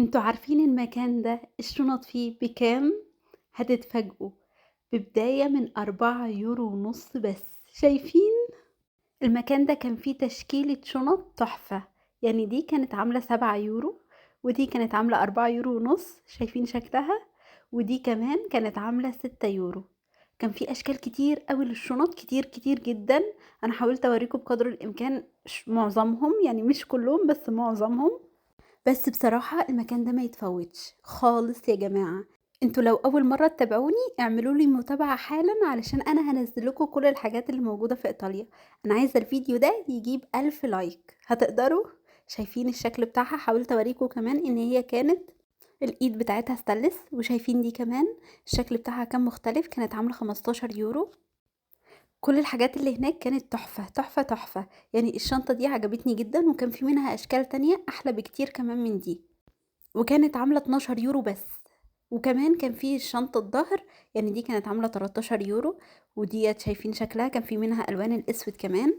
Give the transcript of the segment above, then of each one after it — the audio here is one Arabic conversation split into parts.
انتوا عارفين المكان ده الشنط فيه بكام؟ هتتفاجئوا. ببداية من 4 يورو ونص بس. شايفين؟ المكان ده كان فيه تشكيلة شنط تحفة. يعني دي كانت عاملة 7 يورو، ودي كانت عاملة 4 يورو ونص. شايفين شكلها؟ ودي كمان كانت عاملة 6 يورو. كان في أشكال كتير قوي للشنط، كتير كتير جدا. أنا حاولت أوريكم بقدر الإمكان معظمهم، يعني مش كلهم بس معظمهم. بس بصراحة المكان ده ما يتفوتش خالص يا جماعة. انتوا لو اول مرة تتابعوني اعملوا لي متابعة حالا، علشان انا هنزل لكم كل الحاجات اللي موجودة في ايطاليا. انا عايزة الفيديو ده يجيب 1000 لايك. هتقدروا؟ شايفين الشكل بتاعها؟ حاولت اوريكم كمان ان هي كانت الايد بتاعتها ستانلس. وشايفين دي كمان الشكل بتاعها كان مختلف، كانت عاملة 15 يورو. كل الحاجات اللي هناك كانت تحفة تحفة تحفة. يعني الشنطة دي عجبتني جدا، وكان في منها اشكال تانية احلى بكتير كمان من دي. وكانت عاملة 12 يورو بس. وكمان كان في شنطة ظهر، يعني دي كانت عاملة 13 يورو. وديت شايفين شكلها كان في منها الوان الاسود كمان.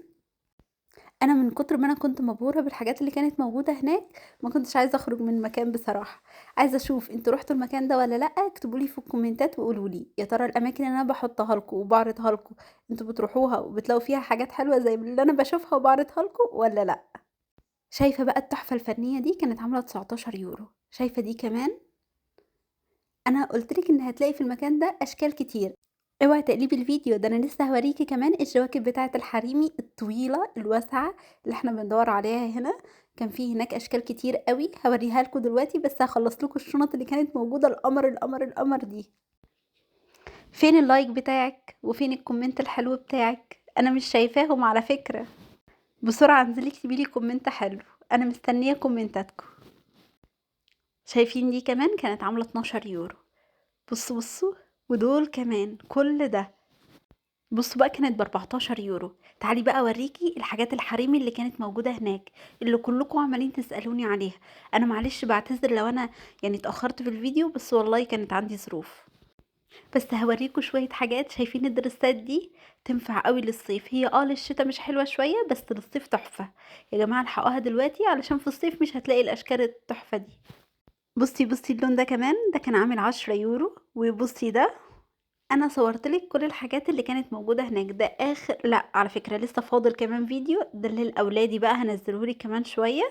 انا من كتر ما انا كنت مبهورة بالحاجات اللي كانت موجودة هناك، ما كنتش عايزة اخرج من المكان بصراحة. عايزة اشوف انتوا رحتوا المكان ده ولا لا. اكتبوا لي في الكومنتات وقولوا لي يا ترى الاماكن اللي انا بحطها لكم وبعرضها لكم انتوا بتروحوها وبتلاقوا فيها حاجات حلوة زي اللي انا بشوفها وبعرضها لكم ولا لا. شايفة بقى التحفة الفنية دي كانت عاملة 19 يورو. شايفة دي كمان؟ انا قلتلك ان هتلاقي في المكان ده اشكال كتير. اوعي تقلبي الفيديو ده، انا لسه هوريكي كمان الجواكت بتاعه الحريمي الطويله الواسعه اللي احنا بندور عليها هنا. كان في هناك اشكال كتير قوي، هوريها لكم دلوقتي، بس هخلص لكم الشنط اللي كانت موجوده. القمر القمر القمر دي. فين اللايك بتاعك وفين الكومنت الحلو بتاعك؟ انا مش شايفاهم على فكره. بسرعه انزلي اكتبي لي كومنت حلو، انا مستنيه كومنتاتكم. شايفين دي كمان كانت عامله 12 يورو. بصوا بصوا. ودول كمان كل ده. بصوا بقى كانت ب14 يورو. تعالي بقى اوريكي الحاجات الحريمي اللي كانت موجودة هناك، اللي كلكم عمالين تسألوني عليها. انا معلش بعتذر لو انا يعني اتأخرت في الفيديو، بس والله كانت عندي ظروف. بس هوريكم شوية حاجات. شايفين الدرسات دي؟ تنفع قوي للصيف. هي للشتا مش حلوة شوية، بس للصيف تحفة. يا جماعة الحقوها دلوقتي، علشان في الصيف مش هتلاقي الاشكال التحفة دي. بصي بصي اللون ده كمان، ده كان عامل 10 يورو. وبصي ده، انا صورت لك كل الحاجات اللي كانت موجوده هناك. ده اخر، لا على فكره لسه فاضل كمان فيديو ده للاولادي بقى، هنزلهولك كمان شويه.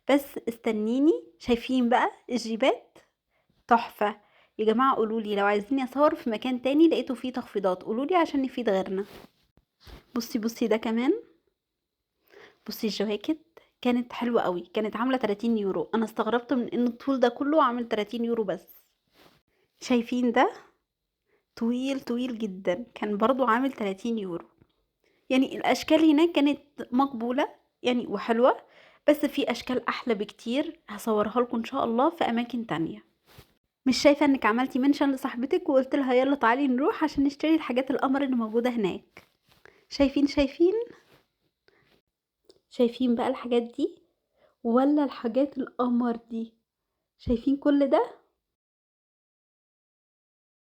بس استنيني. شايفين بقى الجيبات؟ تحفه. يا جماعه قولوا لي لو عايزيني اصور في مكان تاني لقيته فيه تخفيضات، قولوا لي عشان نفيد غيرنا. بصي بصي ده كمان. بصي الجواكت كانت حلوه قوي، كانت عامله 30 يورو. انا استغربت من ان الطول ده كله عامل 30 يورو بس. شايفين ده؟ طويل طويل جدا، كان برضو عامل 30 يورو. يعني الاشكال هناك كانت مقبولة يعني وحلوة. بس في اشكال احلى بكتير هصورها لكم ان شاء الله في اماكن تانية. مش شايفة انك عملتي منشن لصاحبتك وقلت لها يلا تعالي نروح عشان نشتري الحاجات القمر اللي موجودة هناك؟ شايفين؟ بقى الحاجات دي ولا الحاجات القمر دي؟ شايفين كل ده؟